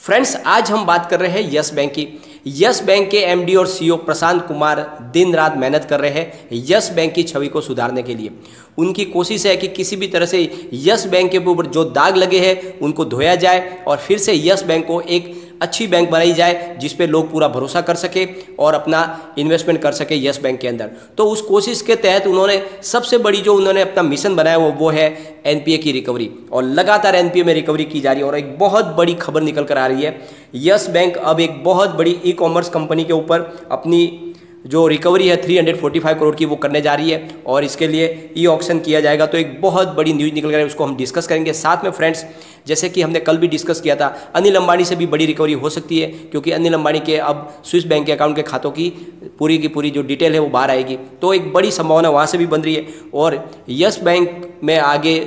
Friends, आज हम बात कर रहे हैं यस बैंक की। यस बैंक के एमडी और सीईओ प्रशांत कुमार दिन रात मेहनत कर रहे हैं यस बैंक की छवि को सुधारने के लिए। उनकी कोशिश है कि किसी भी तरह से यस बैंक के ऊपर जो दाग लगे हैं उनको धोया जाए और फिर से यस बैंक को एक अच्छी बैंक बनाई जाए जिस पे लोग पूरा भरोसा कर सके और अपना इन्वेस्टमेंट कर सके यस बैंक के अंदर। तो उस कोशिश के तहत उन्होंने सबसे बड़ी जो उन्होंने अपना मिशन बनाया वो है एनपीए की रिकवरी, और लगातार एनपीए में रिकवरी की जा रही है। और एक बहुत बड़ी खबर निकल कर आ रही है, यस बैंक अब एक बहुत बड़ी ई कॉमर्स कंपनी के ऊपर अपनी जो रिकवरी है 345 करोड़ की वो करने जा रही है और इसके लिए ई ऑक्शन किया जाएगा। तो एक बहुत बड़ी न्यूज़ निकल कर है, उसको हम डिस्कस करेंगे। साथ में फ्रेंड्स, जैसे कि हमने कल भी डिस्कस किया था, अनिल अंबानी से भी बड़ी रिकवरी हो सकती है क्योंकि अनिल अंबानी के अब स्विस बैंक के अकाउंट के खातों की पूरी जो डिटेल है वो बाहर आएगी। तो एक बड़ी संभावना वहाँ से भी बन रही है और यस बैंक में आगे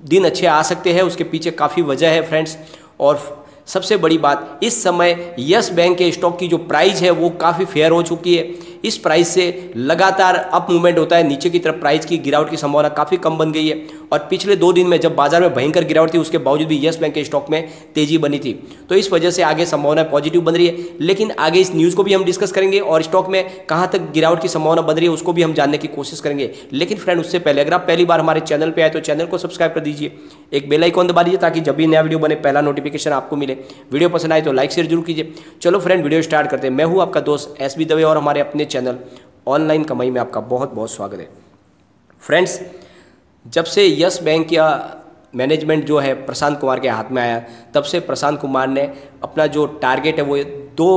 दिन अच्छे आ सकते हैं। उसके पीछे काफ़ी वजह है फ्रेंड्स। और सबसे बड़ी बात, इस समय यस बैंक के स्टॉक की जो प्राइस है वो काफ़ी फेयर हो चुकी है। इस प्राइस से लगातार अप मूवमेंट होता है, नीचे की तरफ प्राइस की गिरावट की संभावना काफ़ी कम बन गई है। और पिछले 2 दिन में जब बाजार में भयंकर गिरावट थी उसके बावजूद भी यस बैंक के स्टॉक में तेजी बनी थी। तो इस वजह से आगे संभावना पॉजिटिव बन रही है। लेकिन आगे इस न्यूज़ को भी हम डिस्कस करेंगे और स्टॉक में कहाँ तक गिरावट की संभावना बन रही है उसको भी हम जानने की कोशिश करेंगे। लेकिन फ्रेंड, उससे पहले अगर आप पहली बार हमारे चैनल पर आए तो चैनल को सब्सक्राइब कर दीजिए, एक बेल आइकॉन दबा दीजिए ताकि जब भी नया वीडियो बने पहला नोटिफिकेशन आपको मिले। वीडियो पसंद आए तो लाइक शेयर जरूर कीजिए। चलो फ्रेंड, वीडियो स्टार्ट करते हैं। मैं हूँ आपका दोस्त एसबी दवे और हमारे अपने चैनल ऑनलाइन कमाई में आपका बहुत बहुत स्वागत है। फ्रेंड्स, जब से यस बैंक का मैनेजमेंट जो है प्रशांत कुमार के हाथ में आया, तब से प्रशांत कुमार ने अपना जो टारगेट है वो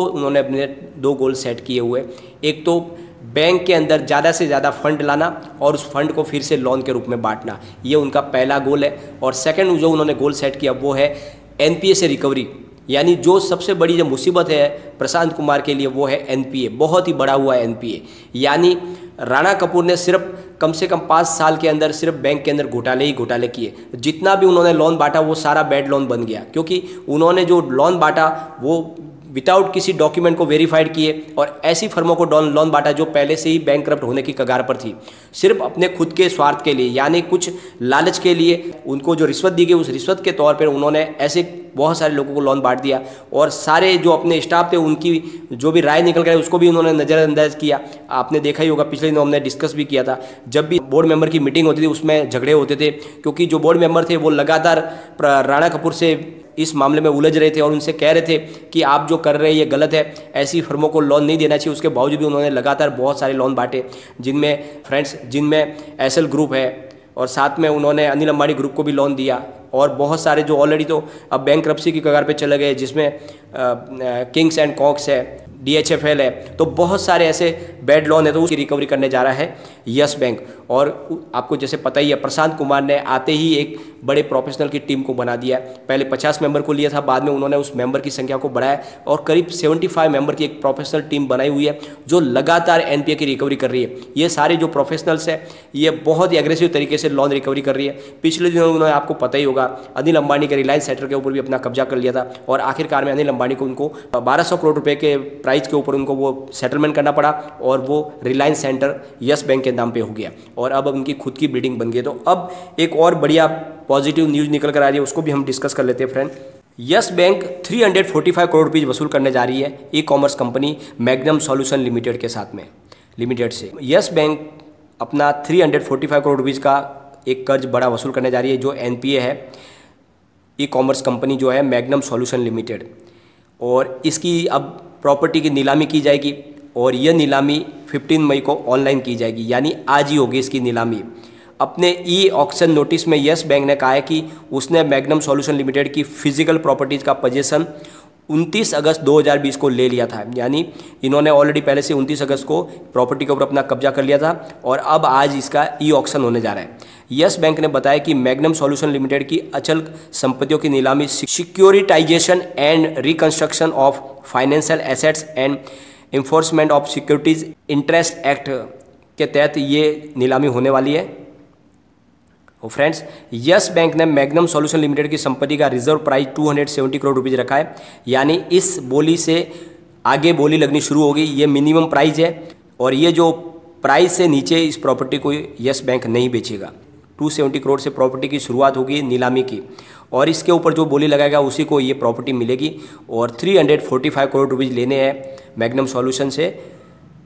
उन्होंने अपने 2 गोल सेट किए हुए। एक तो बैंक के अंदर ज़्यादा से ज़्यादा फंड लाना और उस फंड को फिर से लोन के रूप में बांटना, ये उनका पहला गोल है। और सेकंड जो उन्होंने गोल सेट किया वो है एनपीए से रिकवरी, यानी जो सबसे बड़ी जो मुसीबत है प्रशांत कुमार के लिए वो है एनपीए, बहुत ही बड़ा हुआ एनपीए। यानी राणा कपूर ने सिर्फ कम से कम 5 साल के अंदर सिर्फ बैंक के अंदर घोटाले ही घोटाले किए। जितना भी उन्होंने लोन बांटा वो सारा बैड लोन बन गया, क्योंकि उन्होंने जो लोन बांटा वो विदाउट किसी डॉक्यूमेंट को वेरीफाइड किए और ऐसी फर्मों को लोन बांटा जो पहले से ही बैंकक्रप्ट होने की कगार पर थी। सिर्फ अपने खुद के स्वार्थ के लिए, यानी कुछ लालच के लिए उनको जो रिश्वत दी गई उस रिश्वत के तौर पर उन्होंने ऐसे बहुत सारे लोगों को लोन बांट दिया। और सारे जो अपने स्टाफ थे उनकी जो भी राय निकल गए उसको भी उन्होंने नज़रअंदाज किया। आपने देखा ही होगा, पिछले दिनों हमने डिस्कस भी किया था, जब भी बोर्ड मेंबर की मीटिंग होती थी उसमें झगड़े होते थे क्योंकि जो बोर्ड मेंबर थे वो लगातार राणा कपूर से इस मामले में उलझ रहे थे और उनसे कह रहे थे कि आप जो कर रहे हैं ये गलत है, ऐसी फर्मों को लोन नहीं देना चाहिए। उसके बावजूद भी उन्होंने लगातार बहुत सारे लोन बांटे, जिनमें एसएल ग्रुप है और साथ में उन्होंने अनिल अंबानी ग्रुप को भी लोन दिया। और बहुत सारे जो ऑलरेडी तो अब बैंकरप्सी की कगार पे चले गए, जिसमें किंग्स एंड कॉक्स है, DHFL है। तो बहुत सारे ऐसे बैड लोन है, तो उसकी रिकवरी करने जा रहा है यस बैंक। और आपको जैसे पता ही है, प्रशांत कुमार ने आते ही एक बड़े प्रोफेशनल की टीम को बना दिया। पहले 50 मेंबर को लिया था, बाद में उन्होंने उस मेंबर की संख्या को बढ़ाया और करीब 75 मेंबर की एक प्रोफेशनल टीम बनाई हुई है जो लगातार एनपीए की रिकवरी कर रही है। ये सारे जो प्रोफेशनल्स हैं ये बहुत ही एग्रेसिव तरीके से लोन रिकवरी कर रही है। पिछले दिनों उन्होंने, आपको पता ही होगा, अनिल अंबानी के रिलायंस सेक्टर के ऊपर भी अपना कब्जा कर लिया था और आखिरकार में अनिल अंबानी को उनको 1200 करोड़ रुपए के प्राइस के ऊपर उनको वो सेटलमेंट करना पड़ा और वो रिलायंस सेंटर यस बैंक के नाम पे हो गया और अब उनकी खुद की बिल्डिंग बन गई। तो अब एक और बढ़िया पॉजिटिव न्यूज़ निकल कर आ रही है, उसको भी हम डिस्कस कर लेते हैं फ्रेंड। यस बैंक 345 करोड़ रुपये वसूल करने जा रही है e commerce company magnum solution limited के साथ में, लिमिटेड से। यस बैंक अपना 345 करोड़ रुपीज़ का एक कर्ज बड़ा वसूल करने जा रही है जो एनपीए है, ई कॉमर्स कंपनी जो है मैग्नम सॉल्यूशन लिमिटेड। और इसकी अब प्रॉपर्टी की नीलामी की जाएगी और यह नीलामी 15 मई को ऑनलाइन की जाएगी, यानी आज ही होगी इसकी नीलामी। अपने ई ऑक्शन नोटिस में यस बैंक ने कहा है कि उसने मैग्नम सॉल्यूशन लिमिटेड की फिजिकल प्रॉपर्टीज़ का पोजीशन 29 अगस्त 2020 को ले लिया था। यानी इन्होंने ऑलरेडी पहले से 29 अगस्त को प्रॉपर्टी के ऊपर अपना कब्जा कर लिया था और अब आज इसका ई ऑक्शन होने जा रहा है। यस बैंक ने बताया कि मैग्नम सॉल्यूशन लिमिटेड की अचल संपत्तियों की नीलामी securitisation and reconstruction of financial assets and enforcement of securities interest act के तहत ये नीलामी होने वाली है। और फ्रेंड्स, यस बैंक ने मैग्नम सॉल्यूशन लिमिटेड की संपत्ति का रिजर्व प्राइस 270 करोड़ रुपीज़ रखा है, यानी इस बोली से आगे बोली लगनी शुरू होगी। ये मिनिमम प्राइस है और ये जो प्राइस से नीचे इस प्रॉपर्टी को यस बैंक नहीं बेचेगा। 270 करोड़ से प्रॉपर्टी की शुरुआत होगी नीलामी की और इसके ऊपर जो बोली लगाएगा उसी को ये प्रॉपर्टी मिलेगी। और 345 करोड़ रुपीज़ लेने हैं मैग्नम सॉल्यूशन से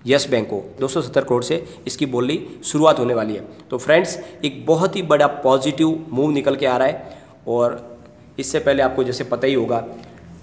यस बैंक को, 270 करोड़ से इसकी बोली शुरुआत होने वाली है। तो फ्रेंड्स, एक बहुत ही बड़ा पॉजिटिव मूव निकल के आ रहा है। और इससे पहले आपको जैसे पता ही होगा,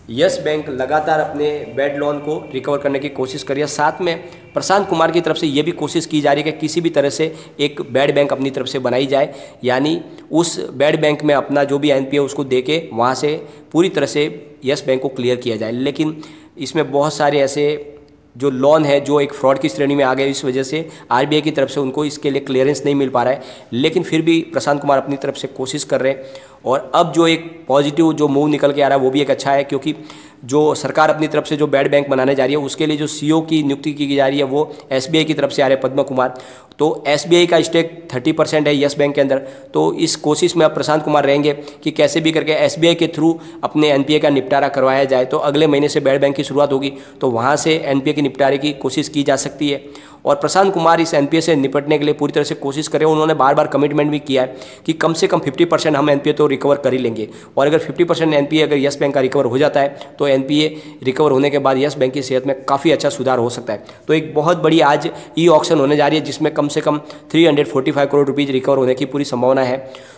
यस बैंक लगातार अपने बैड लोन को रिकवर करने की कोशिश कर रही है। साथ में प्रशांत कुमार की तरफ से ये भी कोशिश की जा रही है कि किसी भी तरह से एक बैड बैंक अपनी तरफ से बनाई जाए, यानी उस बैड बैंक में अपना जो भी एनपीए उसको दे के वहाँ से पूरी तरह से यस बैंक को क्लियर किया जाए। लेकिन इसमें बहुत सारे ऐसे जो लोन है जो एक फ्रॉड की श्रेणी में आ गए, इस वजह से आरबीआई की तरफ से उनको इसके लिए क्लियरेंस नहीं मिल पा रहा है। लेकिन फिर भी प्रशांत कुमार अपनी तरफ से कोशिश कर रहे हैं। और अब जो एक पॉजिटिव जो मूव निकल के आ रहा है वो भी एक अच्छा है, क्योंकि जो सरकार अपनी तरफ से जो बैड बैंक बनाने जा रही है उसके लिए जो सीईओ की नियुक्ति की जा रही है वो एसबीआई की तरफ से आ रहे हैं, पद्म कुमार। तो एसबीआई का स्टेक 30% है यस बैंक के अंदर। तो इस कोशिश में अब प्रशांत कुमार रहेंगे कि कैसे भी करके एसबीआई के थ्रू अपने एनपीए का निपटारा करवाया जाए। तो अगले महीने से बैड बैंक की शुरुआत होगी, तो वहाँ से एनपीए के निपटारे की कोशिश की जा सकती है। और प्रशांत कुमार इस एनपीए से निपटने के लिए पूरी तरह से कोशिश करें। उन्होंने बार बार कमिटमेंट भी किया है कि कम से कम 50% हम एनपीए तो रिकवर कर ही लेंगे। और अगर 50% एनपीए अगर यस बैंक का रिकवर हो जाता है तो एनपीए रिकवर होने के बाद यस बैंक की सेहत में काफ़ी अच्छा सुधार हो सकता है। तो एक बहुत बड़ी आज ई ऑक्शन होने जा रही है जिसमें कम से कम 345 करोड़ रुपीज़ रिकवर होने की पूरी संभावना है।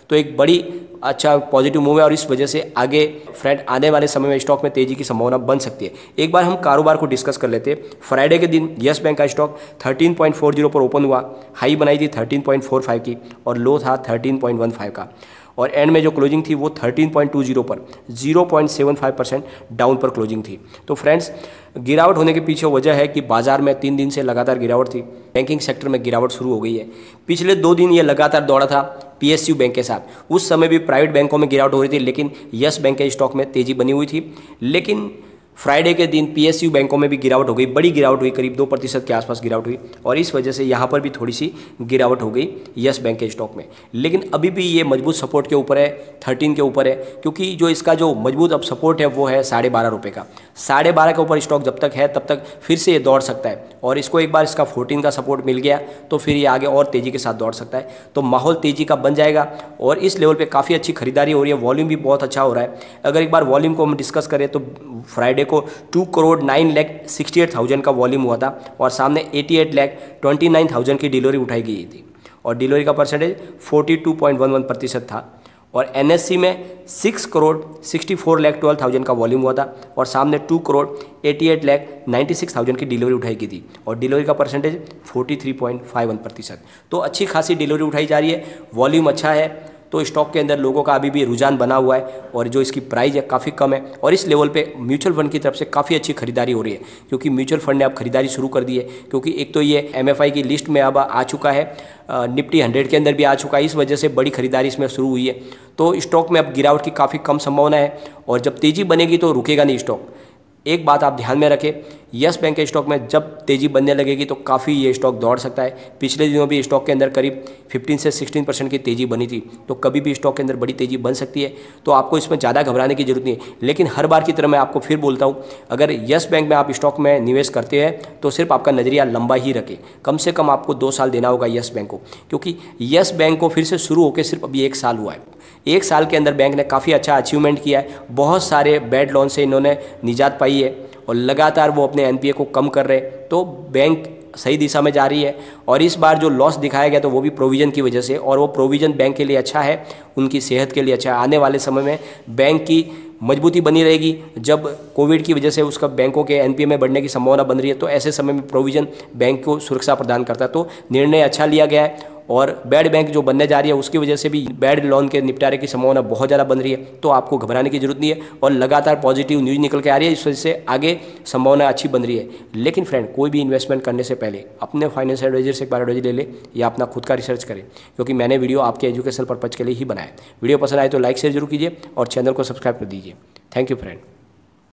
तो एक बड़ी अच्छा पॉजिटिव मूव है और इस वजह से आगे फ्रेंड आने वाले समय में स्टॉक में तेजी की संभावना बन सकती है। एक बार हम कारोबार को डिस्कस कर लेते हैं। फ्राइडे के दिन यस बैंक का स्टॉक 13.40 पर ओपन हुआ, हाई बनाई थी 13.45 की और लो था 13.15 का। और एंड में जो क्लोजिंग थी वो 13.20 पर 0.75% डाउन पर क्लोजिंग थी। तो फ्रेंड्स, गिरावट होने के पीछे वजह है कि बाजार में 3 दिन से लगातार गिरावट थी। बैंकिंग सेक्टर में गिरावट शुरू हो गई है। पिछले 2 दिन ये लगातार दौड़ा था पीएसयू बैंक के साथ। उस समय भी प्राइवेट बैंकों में गिरावट हो रही थी, लेकिन यस बैंक के स्टॉक में तेजी बनी हुई थी। लेकिन फ्राइडे के दिन पीएसयू बैंकों में भी गिरावट हो गई, बड़ी गिरावट हुई, करीब 2% के आसपास गिरावट हुई और इस वजह से यहाँ पर भी थोड़ी सी गिरावट हो गई यस बैंक के स्टॉक में। लेकिन अभी भी ये मजबूत सपोर्ट के ऊपर है, 13 के ऊपर है, क्योंकि जो इसका जो मजबूत अब सपोर्ट है वो है 12.5 रुपये का। 12.5 के ऊपर स्टॉक जब तक है तब तक फिर से ये दौड़ सकता है और इसको एक बार इसका 14 का सपोर्ट मिल गया तो फिर ये आगे और तेज़ी के साथ दौड़ सकता है। तो माहौल तेज़ी का बन जाएगा और इस लेवल पे काफ़ी अच्छी खरीदारी हो रही है। वॉल्यूम भी बहुत अच्छा हो रहा है। अगर एक बार वॉल्यूम को हम डिस्कस करें तो फ्राइडे को 2,09,68,000 का वॉल्यूम हुआ था और सामने 88,29,000 की डिलीवरी उठाई गई थी और डिलीवरी का परसेंटेज 42.11% था। और एनएससी में 6,64,12,000 का वॉल्यूम हुआ था और सामने 2,88,96,000 की डिलीवरी उठाई गई थी और डिलीवरी का परसेंटेज 43.51%। तो अच्छी खासी डिलीवरी उठाई जा रही है, वॉल्यूम अच्छा है। तो स्टॉक के अंदर लोगों का अभी भी रुझान बना हुआ है और जो इसकी प्राइस है काफ़ी कम है और इस लेवल पे म्यूचुअल फंड की तरफ से काफ़ी अच्छी खरीदारी हो रही है, क्योंकि म्यूचुअल फंड ने अब खरीदारी शुरू कर दी है। क्योंकि एक तो ये एमएफआई की लिस्ट में अब आ चुका है, निफ्टी 100 के अंदर भी आ चुका है, इस वजह से बड़ी खरीदारी इसमें शुरू हुई है। तो स्टॉक में अब गिरावट की काफ़ी कम संभावना है और जब तेज़ी बनेगी तो रुकेगा नहीं स्टॉक। एक बात आप ध्यान में रखें, यस बैंक के स्टॉक में जब तेज़ी बनने लगेगी तो काफ़ी ये स्टॉक दौड़ सकता है। पिछले दिनों भी स्टॉक के अंदर करीब 15 से 16% की तेज़ी बनी थी, तो कभी भी स्टॉक के अंदर बड़ी तेज़ी बन सकती है। तो आपको इसमें ज़्यादा घबराने की जरूरत नहीं है। लेकिन हर बार की तरह मैं आपको फिर बोलता हूँ, अगर यस बैंक में आप स्टॉक में निवेश करते हैं तो सिर्फ आपका नज़रिया लंबा ही रखें। कम से कम आपको 2 साल देना होगा यस बैंक को, क्योंकि यस बैंक को फिर से शुरू होकर सिर्फ अभी 1 साल हुआ है। 1 साल के अंदर बैंक ने काफ़ी अच्छा अचीवमेंट किया है। बहुत सारे बैड लोन से इन्होंने निजात पाई है और लगातार वो अपने एनपीए को कम कर रहे हैं। तो बैंक सही दिशा में जा रही है और इस बार जो लॉस दिखाया गया तो वो भी प्रोविज़न की वजह से, और वो प्रोविज़न बैंक के लिए अच्छा है, उनकी सेहत के लिए अच्छा है। आने वाले समय में बैंक की मजबूती बनी रहेगी। जब कोविड की वजह से उसका बैंकों के एनपीए में बढ़ने की संभावना बन रही है तो ऐसे समय में प्रोविज़न बैंक को सुरक्षा प्रदान करता है। तो निर्णय अच्छा लिया गया है और बैड बैंक जो बनने जा रही है उसकी वजह से भी बैड लोन के निपटारे की संभावना बहुत ज़्यादा बन रही है। तो आपको घबराने की जरूरत नहीं है और लगातार पॉजिटिव न्यूज़ निकल के आ रही है, इस वजह से आगे संभावना अच्छी बन रही है। लेकिन फ्रेंड, कोई भी इन्वेस्टमेंट करने से पहले अपने फाइनेंशियल एडवाइजर से एक बार एडवाइजर ले ले या अपना खुद का रिसर्च करें, क्योंकि मैंने वीडियो आपके एजुकेशनल पर्पज़ के लिए ही बनाया है। वीडियो पसंद आए तो लाइक शेयर जरूर कीजिए और चैनल को सब्सक्राइब कर दीजिए। Thank you friend.